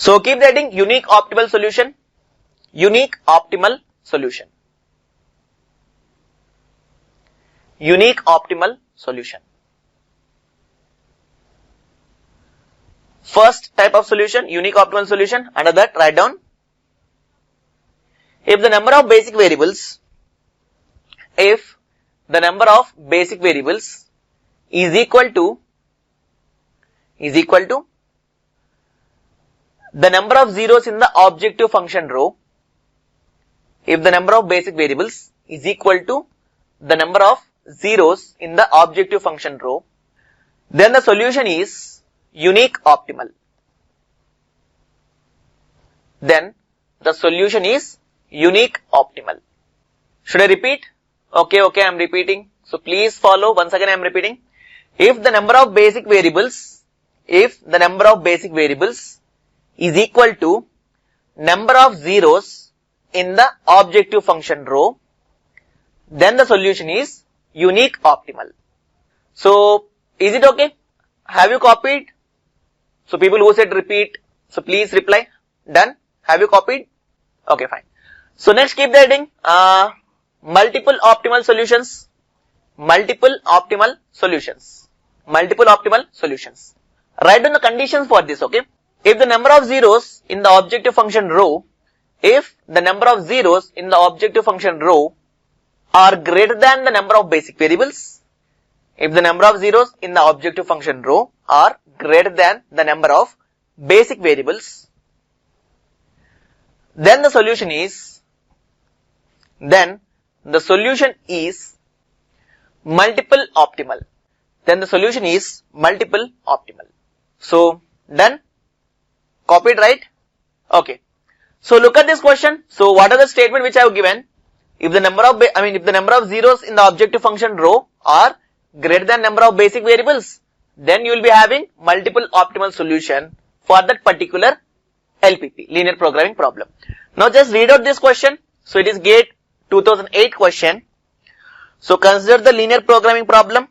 So keep writing unique optimal solution, unique optimal solution, unique optimal solution. First type of solution, unique optimal solution. Under that, write down, if the number of basic variables, if the number of basic variables is equal to the number of zeros in the objective function row, if the number of basic variables is equal to the number of zeros in the objective function row, then the solution is unique optimal. Then the solution is unique optimal. Should I repeat? Okay, I am repeating. So please follow. Once again I am repeating. If the number of basic variables is equal to number of zeros in the objective function row, then the solution is unique optimal. So is it okay? Have you copied? So people who said repeat, so please reply. Done? Have you copied? Okay, fine. So next keep writing multiple optimal solutions, multiple optimal solutions, multiple optimal solutions. Write down the conditions for this, okay? If the number of zeros in the objective function row, if the number of zeros in the objective function row are greater than the number of basic variables, if the number of zeros in the objective function row are greater than the number of basic variables, then the solution is multiple optimal. Then the solution is multiple optimal. So done? Copied, right? Okay. So look at this question. So what are the statement which I have given? If the number of zeros in the objective function row are greater than number of basic variables, then you will be having multiple optimal solution for that particular LPP, linear programming problem. Now just read out this question. So it is GATE 2008 question. So consider the linear programming problem.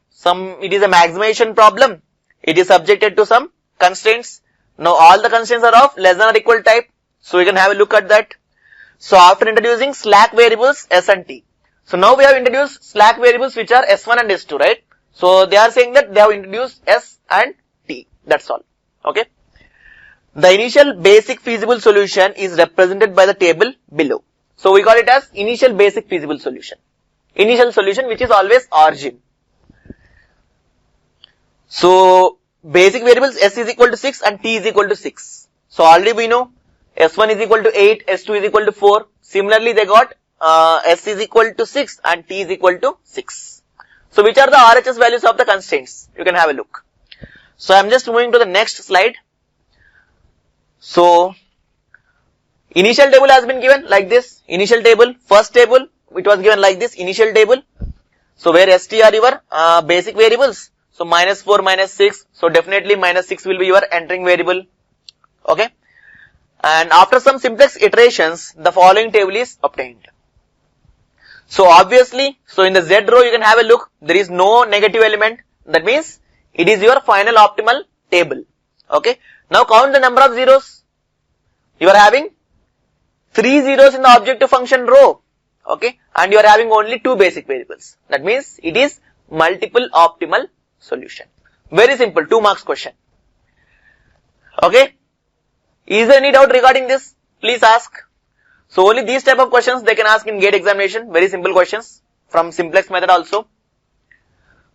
It is a maximization problem. It is subjected to some constraints. Now all the constraints are of less than or equal type. So you can have a look at that. So after introducing slack variables S and T. So now we have introduced slack variables which are S1 and S2, right? So they are saying that they have introduced S and T. That's all. Okay. The initial basic feasible solution is represented by the table below. So we call it as initial basic feasible solution. Initial solution which is always origin. So basic variables S is equal to 6 and T is equal to 6. So already we know S1 is equal to 8, S2 is equal to 4. Similarly they got S is equal to 6 and T is equal to 6. So which are the RHS values of the constraints? You can have a look. So I am just moving to the next slide. So initial table has been given like this. Initial table, first table, it was given like this, initial table. So where ST are your basic variables. So minus 4, minus 6. So definitely minus 6 will be your entering variable. Okay. And after some simplex iterations, the following table is obtained. So obviously, so in the Z row you can have a look. There is no negative element. That means it is your final optimal table. Okay. Now count the number of zeros. You are having 3 zeros in the objective function row. Okay. And you are having only 2 basic variables. That means it is multiple optimal solution. Very simple, 2 marks question. Okay. Is there any doubt regarding this? Please ask. So only these type of questions they can ask in GATE examination. Very simple questions from simplex method also.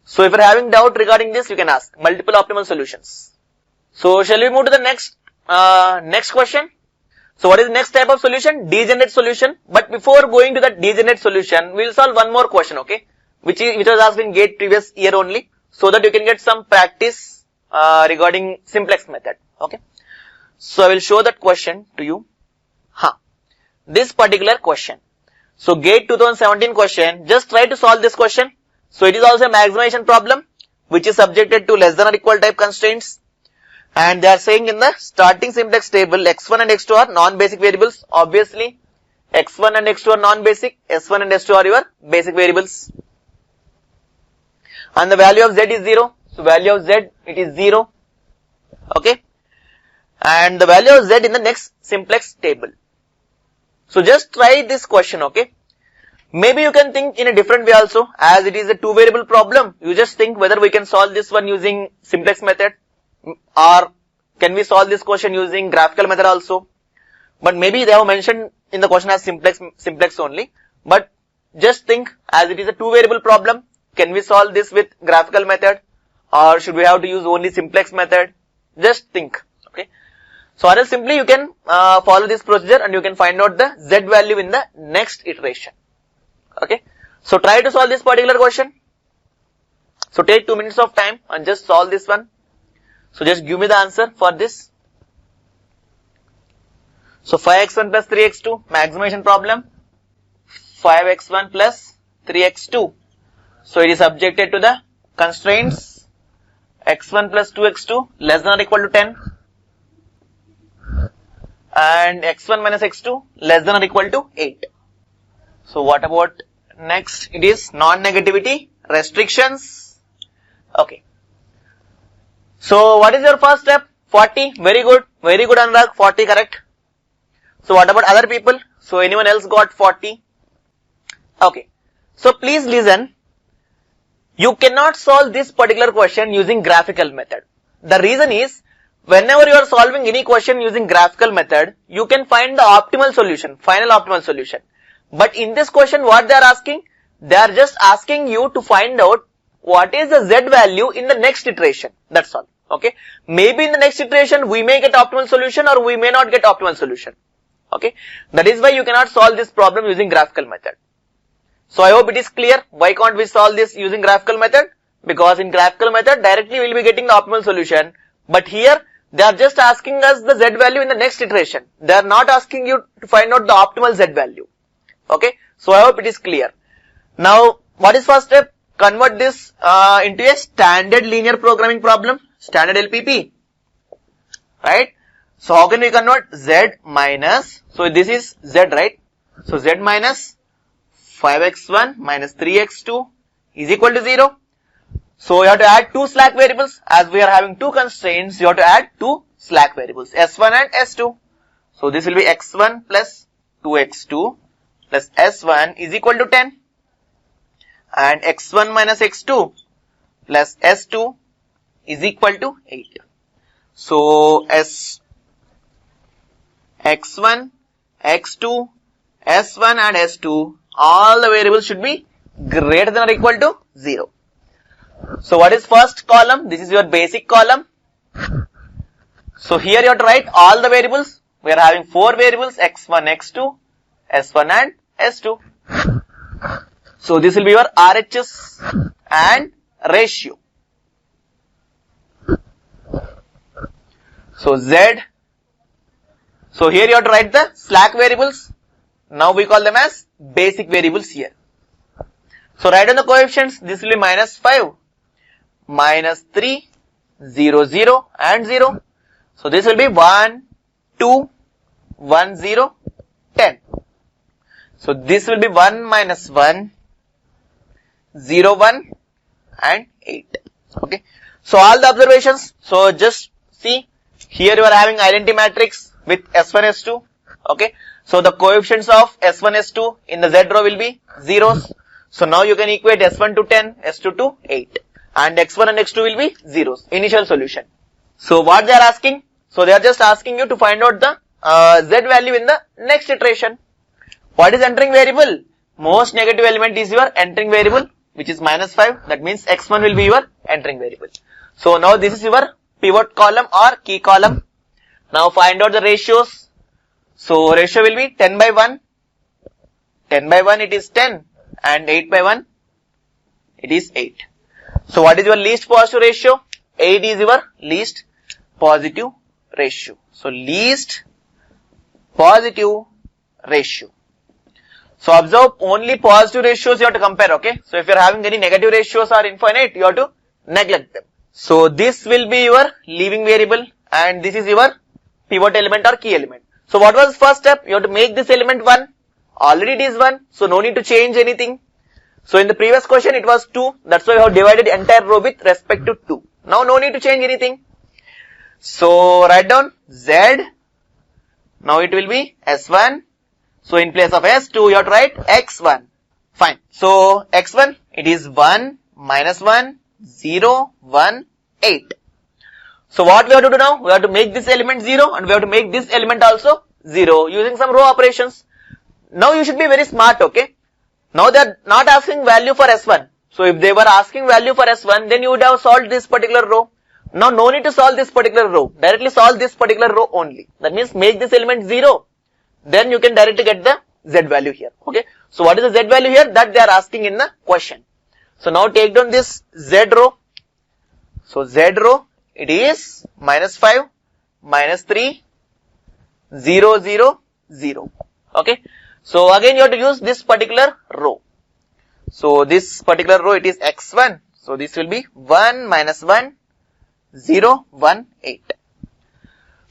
So if you are having doubt regarding this, you can ask. Multiple optimal solutions. So shall we move to the next question? So what is the next type of solution? Degenerate solution. But before going to that degenerate solution, we will solve one more question, okay? Which was asked in GATE previous year only, so that you can get some practice regarding simplex method, okay? So I will show that question to you. This particular question. So GATE 2017 question, just try to solve this question. So it is also a maximization problem, which is subjected to less than or equal type constraints. And they are saying in the starting simplex table, x1 and x2 are non-basic variables. Obviously, x1 and x2 are non-basic, s1 and s2 are your basic variables. And the value of z is 0. So value of z, it is 0. Okay. and the value of Z in the next simplex table. So just try this question, okay? Maybe you can think in a different way also, as it is a two variable problem. You just think whether we can solve this one using simplex method, or can we solve this question using graphical method also. But maybe they have mentioned in the question as simplex only. But just think, as it is a two variable problem, can we solve this with graphical method, or should we have to use only simplex method? Just think, okay? So or else simply you can follow this procedure and you can find out the Z value in the next iteration. Okay, so try to solve this particular question. So take 2 minutes of time and just solve this one. So just give me the answer for this. So 5x1 plus 3x2, maximization problem. 5x1 plus 3x2. So it is subjected to the constraints x1 plus 2x2 less than or equal to 10. And x1 minus x2 less than or equal to 8. So what about next? It is non-negativity restrictions. Okay. So what is your first step? 40. Very good. Very good, Anurag. 40 correct. So what about other people? So anyone else got 40? Okay. So please listen. You cannot solve this particular question using graphical method. The reason is, whenever you are solving any question using graphical method, you can find the optimal solution, final optimal solution. But in this question, what they are asking? They are just asking you to find out what is the Z value in the next iteration. That's all. Okay. Maybe in the next iteration, we may get optimal solution or we may not get optimal solution. Okay. That is why you cannot solve this problem using graphical method. So I hope it is clear. Why can't we solve this using graphical method? Because in graphical method, directly we will be getting the optimal solution. But here, they are just asking us the Z value in the next iteration. They are not asking you to find out the optimal Z value. Okay. So I hope it is clear. Now, what is first step? Convert this into a standard linear programming problem. Standard LPP. Right. So how can we convert Z minus, so this is Z, right? So Z minus 5x1 minus 3x2 is equal to 0. So you have to add two slack variables. As we are having two constraints, you have to add two slack variables, S1 and S2. So this will be x1 plus 2x2 plus S1 is equal to 10. And x1 minus x2 plus S2 is equal to 8. So x1, x2, S1 and S2, all the variables should be greater than or equal to 0. So what is first column? This is your basic column. So here you have to write all the variables. We are having 4 variables, x1, x2, S1 and S2. So this will be your RHS and ratio. So Z. So here you have to write the slack variables. Now we call them as basic variables here. So write down the coefficients. This will be minus 5, minus 3, 0, 0 and 0. So this will be 1, 2, 1, 0, 10. So this will be 1 minus 1, 0, 1 and 8. Okay. So all the observations. So just see, here you are having identity matrix with S1, S2. Okay. So the coefficients of S1, S2 in the Z row will be zeros. So now you can equate S1 to 10, S2 to 8. And X1 and X2 will be zeros. Initial solution. So what they are asking? So they are just asking you to find out the Z value in the next iteration. What is entering variable? Most negative element is your entering variable, which is minus 5. That means X1 will be your entering variable. So now this is your pivot column or key column. Now find out the ratios. So ratio will be 10 by 1. 10 by 1 it is 10 and 8 by 1 it is 8. So what is your least positive ratio? 8 is your least positive ratio. So least positive ratio. So observe, only positive ratios you have to compare, okay? So if you are having any negative ratios or infinite, you have to neglect them. So this will be your leaving variable and this is your pivot element or key element. So what was first step? You have to make this element 1. Already it is 1. So no need to change anything. So in the previous question it was 2. That's why we have divided the entire row with respect to 2. Now no need to change anything. So write down Z. Now it will be S1. So in place of S2, you have to write X1. Fine. So X1, it is 1, minus 1, 0, 1, 8. So what we have to do now? We have to make this element 0 and we have to make this element also 0 using some row operations. Now you should be very smart, okay? Now they are not asking value for S1. So if they were asking value for S1, then you would have solved this particular row. Now no need to solve this particular row. Directly solve this particular row only. That means make this element 0. Then you can directly get the Z value here. Okay. So what is the Z value here? That they are asking in the question. So now take down this Z row. So Z row, it is minus 5, minus 3, 0, 0, 0. Okay. So again you have to use this particular row. So this particular row, it is X1. So this will be 1, minus 1, 0, 1, 8.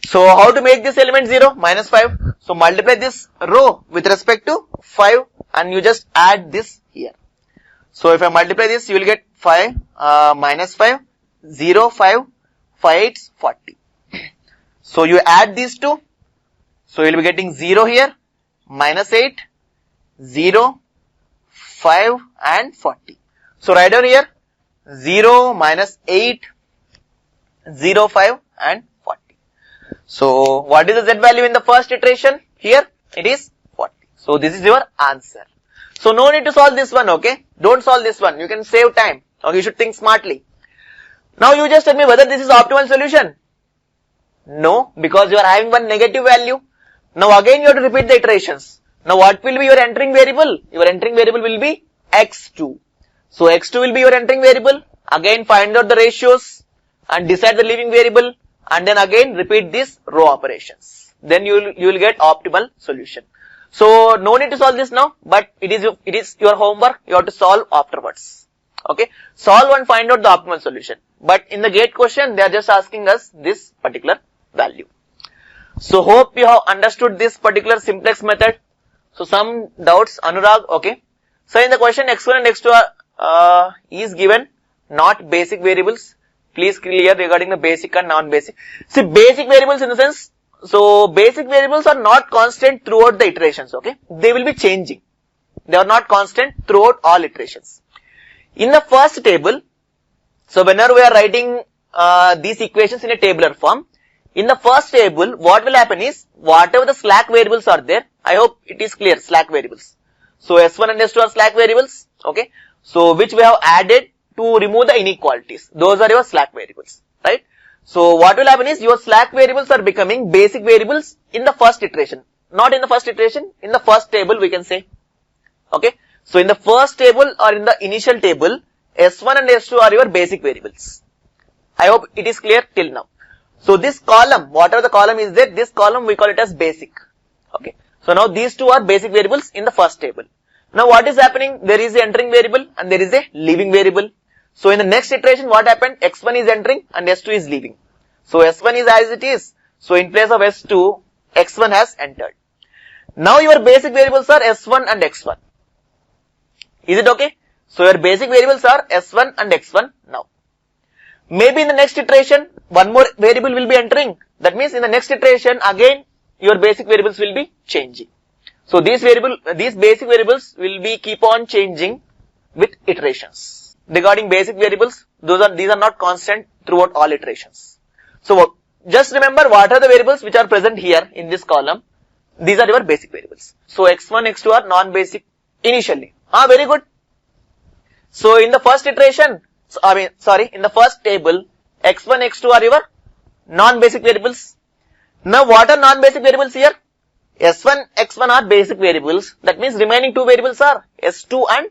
So how to make this element 0? Minus 5. So multiply this row with respect to 5 and you just add this here. So if I multiply this, you will get 5, minus 5, 0, 5, 5, 8, 40. So you add these two. So you will be getting 0 here, minus 8, 0, 5 and 40. So write down here 0, minus 8, 0, 5 and 40. So what is the Z value in the first iteration? Here it is 40. So this is your answer. So no need to solve this one, okay? Don't solve this one. You can save time. Okay, you should think smartly. Now you just tell me whether this is optimal solution. No, because you are having one negative value. Now again you have to repeat the iterations. Now what will be your entering variable? Your entering variable will be X2. So X2 will be your entering variable. Again find out the ratios and decide the leaving variable and then again repeat these row operations. Then you will get optimal solution. So no need to solve this now, but it is your homework. You have to solve afterwards. Okay, solve and find out the optimal solution. But in the gate question, they are just asking us this particular value. So hope you have understood this particular simplex method. So some doubts, Anurag, okay. So in the question X1 and X2 are is given, not basic variables. Please clear regarding the basic and non-basic. See, basic variables in the sense, so basic variables are not constant throughout the iterations, okay. They will be changing. They are not constant throughout all iterations. In the first table, so whenever we are writing these equations in a tabular form, in the first table, what will happen is, whatever the slack variables are there, I hope it is clear, slack variables. So S1 and S2 are slack variables, okay. So which we have added to remove the inequalities. Those are your slack variables, right? So what will happen is, your slack variables are becoming basic variables in the first iteration. Not in the first iteration, in the first table we can say, okay. So in the first table or in the initial table, S1 and S2 are your basic variables. I hope it is clear till now. So this column, whatever the column is there, this column we call it as basic. Okay. So now these two are basic variables in the first table. Now what is happening? There is the entering variable and there is a leaving variable. So in the next iteration, what happened? X1 is entering and S2 is leaving. So S1 is as it is. So in place of S2, X1 has entered. Now your basic variables are S1 and X1. Is it okay? So your basic variables are S1 and X1 now. Maybe in the next iteration, one more variable will be entering. That means in the next iteration, again, your basic variables will be changing. So these basic variables will be keep on changing with iterations. Regarding basic variables, these are not constant throughout all iterations. So just remember what are the variables which are present here in this column. These are your basic variables. So X1, X2 are non-basic initially. Very good. So in the first iteration, in the first table, X1, X2 are your non-basic variables. Now what are non-basic variables here? S1, X1 are basic variables. That means remaining two variables are S2 and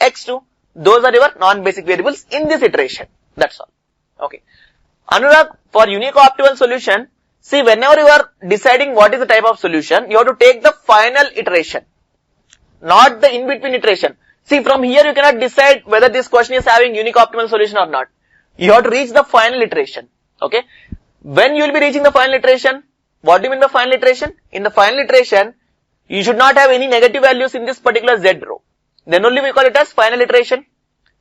X2. Those are your non-basic variables in this iteration. That's all. Okay. Anurag, for unique optimal solution, see, whenever you are deciding what is the type of solution, you have to take the final iteration, not the in-between iteration. See, from here you cannot decide whether this question is having unique optimal solution or not. You have to reach the final iteration. Okay. When you will be reaching the final iteration, what do you mean by final iteration? In the final iteration, you should not have any negative values in this particular Z row. Then only we call it as final iteration.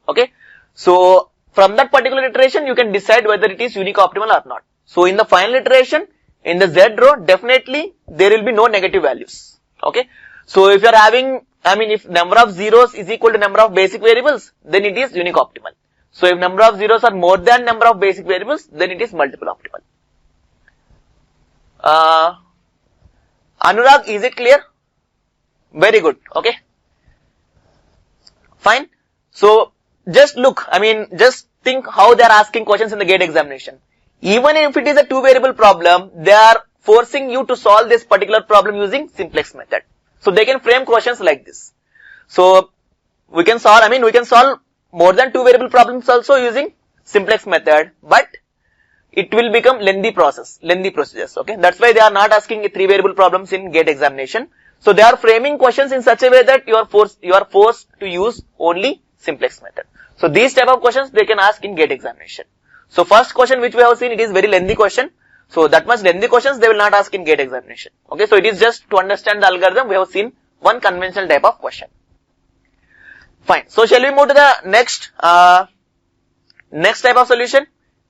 Okay. So from that particular iteration, you can decide whether it is unique optimal or not. So in the final iteration, in the Z row, definitely there will be no negative values. Okay. So if you are having, if number of zeros is equal to number of basic variables, then it is unique optimal. So if number of zeros are more than number of basic variables, then it is multiple optimal. Anurag, is it clear? Very good. Okay. Fine. So just look, just think how they are asking questions in the GATE examination. Even if it is a two variable problem, they are forcing you to solve this particular problem using simplex method. So they can frame questions like this. So we can solve, we can solve more than two variable problems also using simplex method, but it will become lengthy procedures. Okay. That's why they are not asking three variable problems in GATE examination. So they are framing questions in such a way that you are forced to use only simplex method. So these type of questions they can ask in GATE examination. So first question which we have seen, it is very lengthy question. So that much lengthy questions they will not ask in GATE examination. Okay. So it is just to understand the algorithm, we have seen one conventional type of question. Fine. So shall we move to the next type of solution?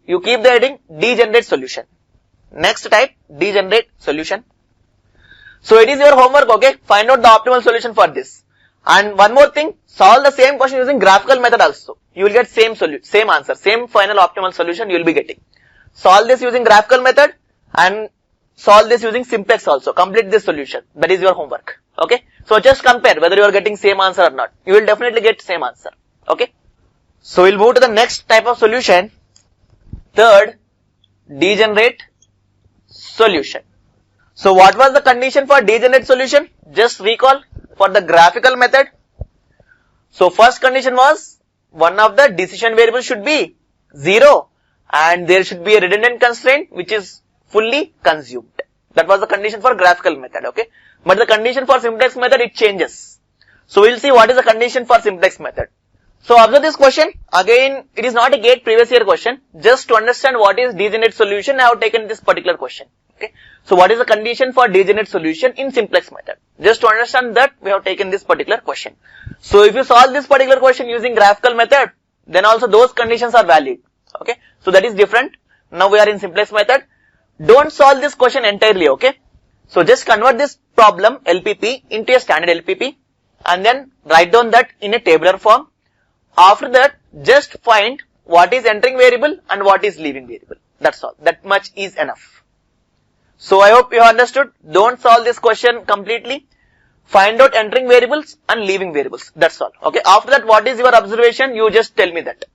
You keep the heading degenerate solution. Next type, degenerate solution. So it is your homework, okay? Find out the optimal solution for this. And one more thing, solve the same question using graphical method also. You will get same answer, same final optimal solution you will be getting. Solve this using graphical method and solve this using simplex also. Complete this solution. That is your homework. Okay. So just compare whether you are getting same answer or not. You will definitely get same answer. Okay. So we'll move to the next type of solution. Third, degenerate solution. So what was the condition for degenerate solution? Just recall for the graphical method. So first condition was one of the decision variables should be 0 and there should be a redundant constraint which is fully consumed. That was the condition for graphical method. Okay. But the condition for simplex method, it changes. So we'll see what is the condition for simplex method. So observe this question. Again, it is not a GATE previous year question. Just to understand what is degenerate solution, I have taken this particular question. Okay. So what is the condition for degenerate solution in simplex method? Just to understand that, we have taken this particular question. So if you solve this particular question using graphical method, then also those conditions are valid. Okay. So that is different. Now we are in simplex method. Don't solve this question entirely. Okay. So just convert this problem LPP into a standard LPP and then write down that in a tabular form. After that, just find what is entering variable and what is leaving variable. That's all. That much is enough. So I hope you understood. Don't solve this question completely. Find out entering variables and leaving variables. That's all. Okay. After that, what is your observation? You just tell me that.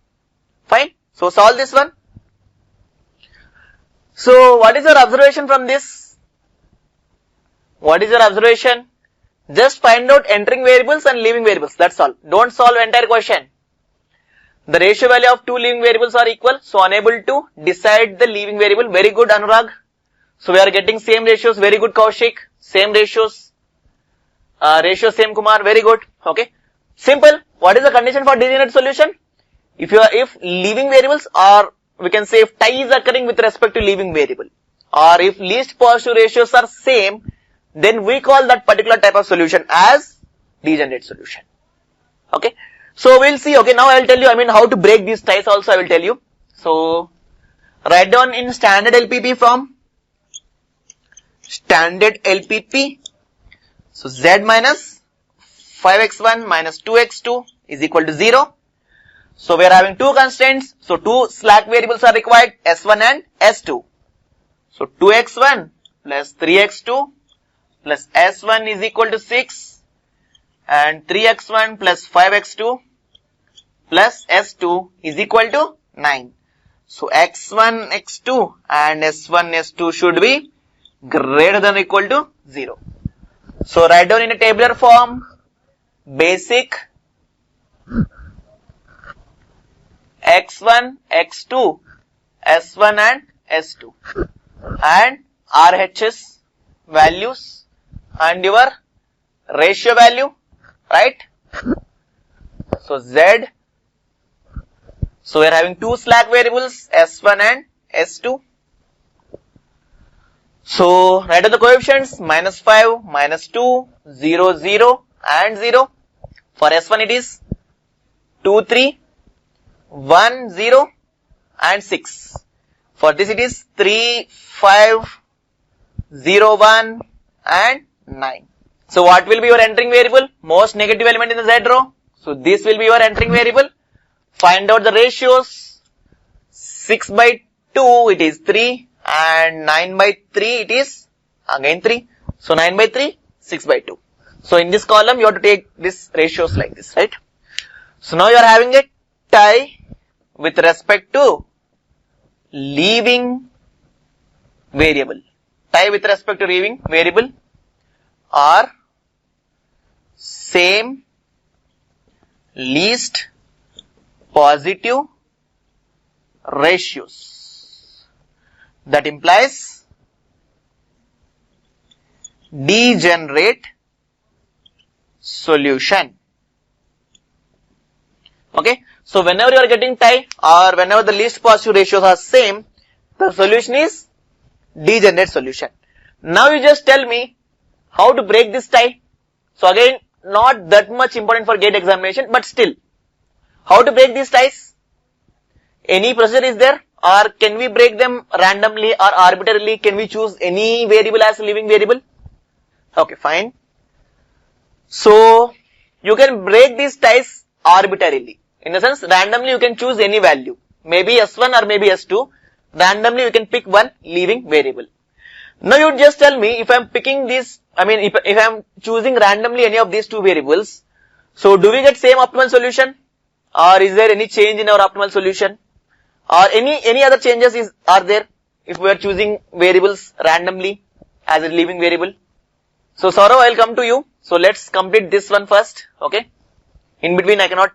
Fine. So solve this one. So what is your observation from this? What is your observation? Just find out entering variables and leaving variables. That's all. Don't solve entire question. The ratio value of two leaving variables are equal. So unable to decide the leaving variable. Very good, Anurag. So we are getting same ratios. Very good, Kaushik. Same ratios. Same, Kumar. Very good. Okay. Simple. What is the condition for degenerate solution? If leaving variables, or we can say if tie is occurring with respect to leaving variable, or if least positive ratios are same, then we call that particular type of solution as degenerate solution. Okay. So we'll see. Okay. Now I will tell you, how to break these ties also I will tell you. So write down in standard LPP form. Standard LPP. So Z minus 5x1 minus 2x2 is equal to 0. So we are having two constraints. So two slack variables are required, S1 and S2. So 2x1 plus 3x2 plus S1 is equal to 6 and 3x1 plus 5x2 plus S2 is equal to 9. So x1, x2 and S1, S2 should be greater than or equal to 0. So write down in a tabular form basic x1, x2, S1 and S2 and RHS values and your ratio value, right? So Z. So we are having two slack variables S1 and S2. So write down the coefficients minus 5, minus 2, 0, 0 and 0. For S1 it is 2, 3, 1, 0 and 6. For this it is 3, 5, 0, 1 and 9. So what will be your entering variable? Most negative element in the Z row. So this will be your entering variable. Find out the ratios. 6 by 2 it is 3 and 9 by 3 it is again 3. So 9 by 3, 6 by 2. So in this column you have to take these ratios like this, right? So now you are having a tie with respect to leaving variable. Tie with respect to leaving variable are same least positive ratios. That implies degenerate solution. Okay. So whenever you are getting tie or whenever the least positive ratios are same, the solution is degenerate solution. Now you just tell me how to break this tie. So again, not that much important for GATE examination, but still, how to break these ties? Any procedure is there, or can we break them randomly or arbitrarily? Can we choose any variable as a leaving variable? Okay, fine. So you can break these ties arbitrarily. In the sense, randomly you can choose any value, maybe S1 or maybe S2. Randomly you can pick one leaving variable. Now you just tell me if I am picking this, if I am choosing randomly any of these two variables, so do we get same optimal solution, or is there any change in our optimal solution, or any other changes are there if we are choosing variables randomly as a leaving variable? So Saurav, I will come to you. So let's complete this one first. Okay. In between I cannot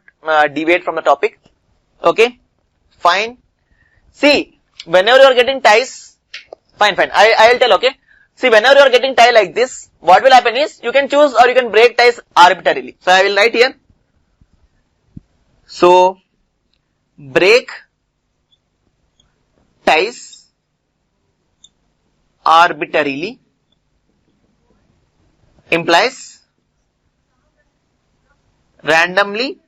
deviate from the topic. Okay. Fine. See, whenever you are getting ties, fine. I will tell, okay. See, whenever you are getting tie like this, what will happen is you can choose or you can break ties arbitrarily. So I will write here. So break ties arbitrarily implies randomly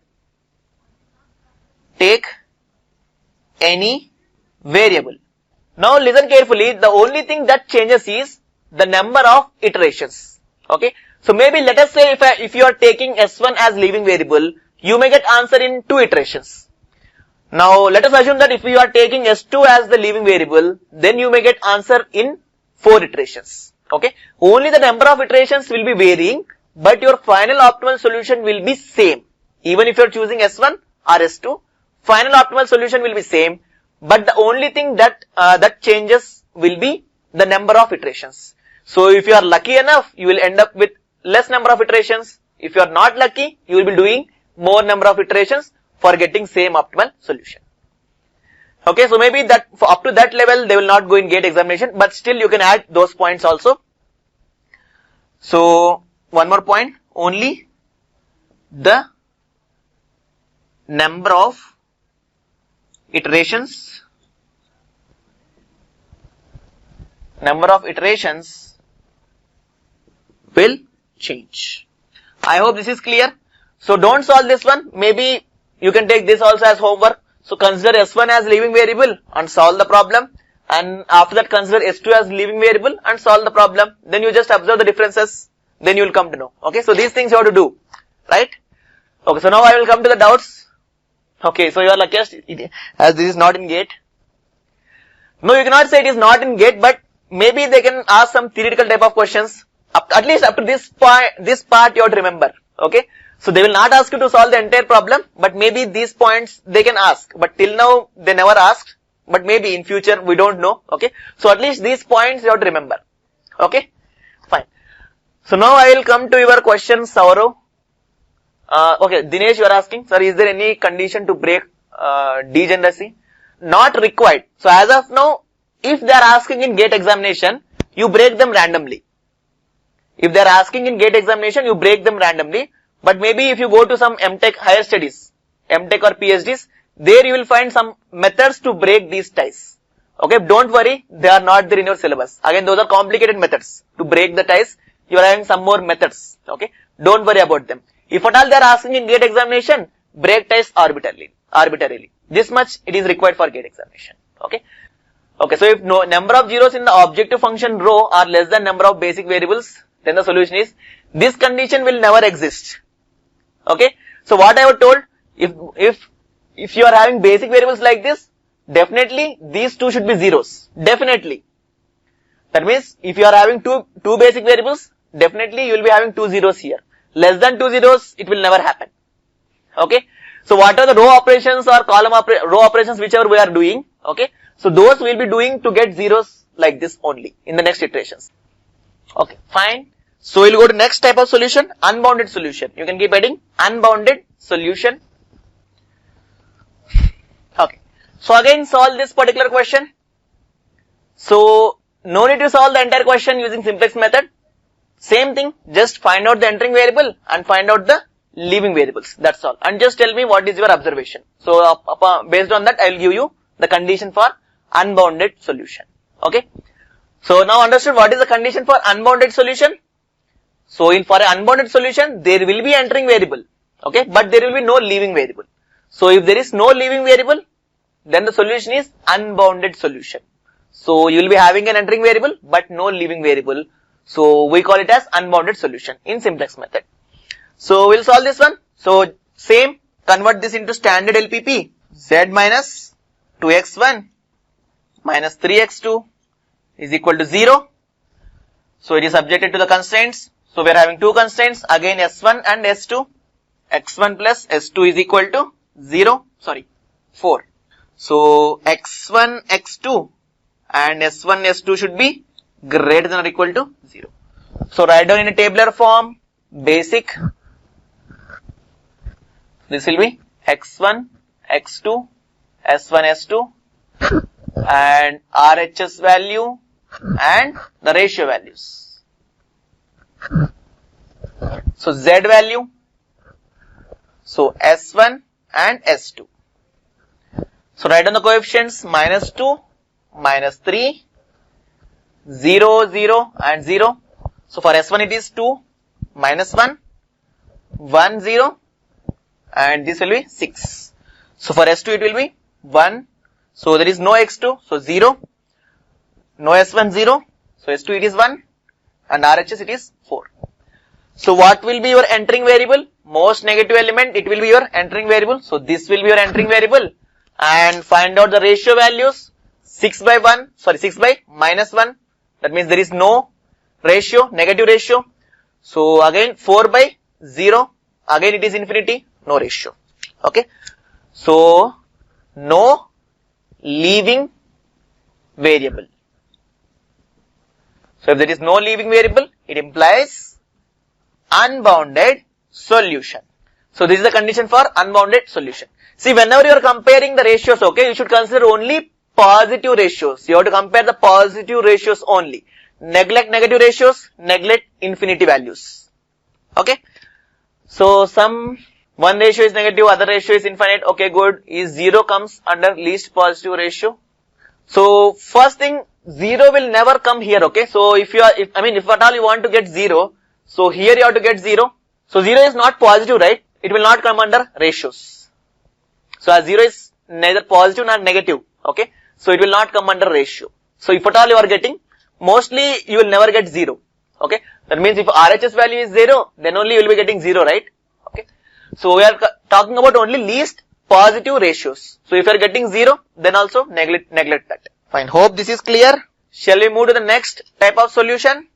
take any variable. Now listen carefully, the only thing that changes is the number of iterations. Okay. So maybe let us say if you are taking S1 as leaving variable, you may get answer in 2 iterations. Now let us assume that if you are taking S2 as the leaving variable, then you may get answer in 4 iterations. Okay. Only the number of iterations will be varying, but your final optimal solution will be same. Even if you are choosing S1 or S2, final optimal solution will be same, but the only thing that changes will be the number of iterations. So if you are lucky enough, you will end up with less number of iterations. If you are not lucky, you will be doing more number of iterations for getting same optimal solution. Okay, so maybe that for up to that level they will not go in GATE examination, but still you can add those points also. So one more point, only the number of iterations will change. I hope this is clear. So don't solve this one. Maybe you can take this also as homework. So consider S1 as leaving variable and solve the problem. And after that consider S2 as leaving variable and solve the problem. Then you just observe the differences. Then you will come to know. Okay. So these things you have to do. Right. Okay. So now I will come to the doubts. Okay. So you are luckiest as this is not in GATE. No, you cannot say it is not in GATE, but maybe they can ask some theoretical type of questions. At least up to this point, this part you have to remember. Okay. So they will not ask you to solve the entire problem, but maybe these points they can ask. But till now they never asked. But maybe in future we don't know. Okay. So at least these points you have to remember. Okay. Fine. So now I will come to your question, Saurav. Okay, Dinesh, you are asking, sir, is there any condition to break degeneracy? Not required. So as of now, if they are asking in GATE examination, you break them randomly. If they are asking in GATE examination, you break them randomly. But maybe if you go to some MTech higher studies, MTech or PhDs, there you will find some methods to break these ties. Okay, don't worry, they are not there in your syllabus. Again, those are complicated methods. To break the ties, you are having some more methods. Okay, don't worry about them. If at all they are asking in GATE examination, break ties arbitrarily. This much it is required for GATE examination. Okay. Okay, so if no number of zeros in the objective function rho are less than number of basic variables, then the solution is this condition will never exist. Okay, so what I have told, if you are having basic variables like this, definitely these two should be zeros. Definitely. That means if you are having two basic variables, definitely you will be having two zeros here. Less than two zeros, it will never happen. Okay. So what are the row operations or row operations whichever we are doing? Okay. So those we will be doing to get zeros like this only in the next iterations. Okay, fine. So we'll go to next type of solution, unbounded solution. You can keep adding unbounded solution. Okay. So again solve this particular question. So no need to solve the entire question using simplex method. Same thing, just find out the entering variable and find out the leaving variables. That's all. And just tell me what is your observation. So based on that, I will give you the condition for unbounded solution. Okay. So now understood what is the condition for unbounded solution. So for an unbounded solution, there will be entering variable. Okay. But there will be no leaving variable. So if there is no leaving variable, then the solution is unbounded solution. So you will be having an entering variable but no leaving variable. So we call it as unbounded solution in simplex method. So we'll solve this one. So same, convert this into standard LPP. Z minus 2x1 minus 3x2 is equal to 0. So it is subjected to the constraints. So we are having two constraints, again S1 and S2. X1 plus S2 is equal to 4. So X1, X2 and S1, S2 should be greater than or equal to 0. So write down in a tabular form, basic. This will be X1, X2, S1, S2 and RHS value and the ratio values. So Z value, so S1 and S2. So write down the coefficients, minus 2, minus 3, 0, 0 and 0. So for S1 it is 2, minus 1, 1, 0 and this will be 6. So for S2 it will be 1. So there is no X2, so 0. No S1, 0. So S2 it is 1 and RHS it is 4. So what will be your entering variable? Most negative element, it will be your entering variable. So this will be your entering variable and find out the ratio values. 6 by minus 1. That means there is no ratio, negative ratio. So again 4 by 0. Again it is infinity, no ratio. Okay. So no leaving variable. So if there is no leaving variable, it implies unbounded solution. So this is the condition for unbounded solution. See, whenever you are comparing the ratios, okay, you should consider only positive ratios. You have to compare the positive ratios only. Neglect negative ratios, neglect infinity values. Okay. So one ratio is negative, other ratio is infinite. Okay, good. Is 0 comes under least positive ratio. So first thing, 0 will never come here. Okay. So if at all you want to get 0, so here you have to get 0. So 0 is not positive, right? It will not come under ratios. So as 0 is neither positive nor negative. Okay. So it will not come under ratio. So if at all you are getting, mostly you will never get 0. Okay. That means if RHS value is 0, then only you will be getting 0, right? Okay. So we are talking about only least positive ratios. So if you are getting 0, then also neglect that. Fine. Hope this is clear. Shall we move to the next type of solution?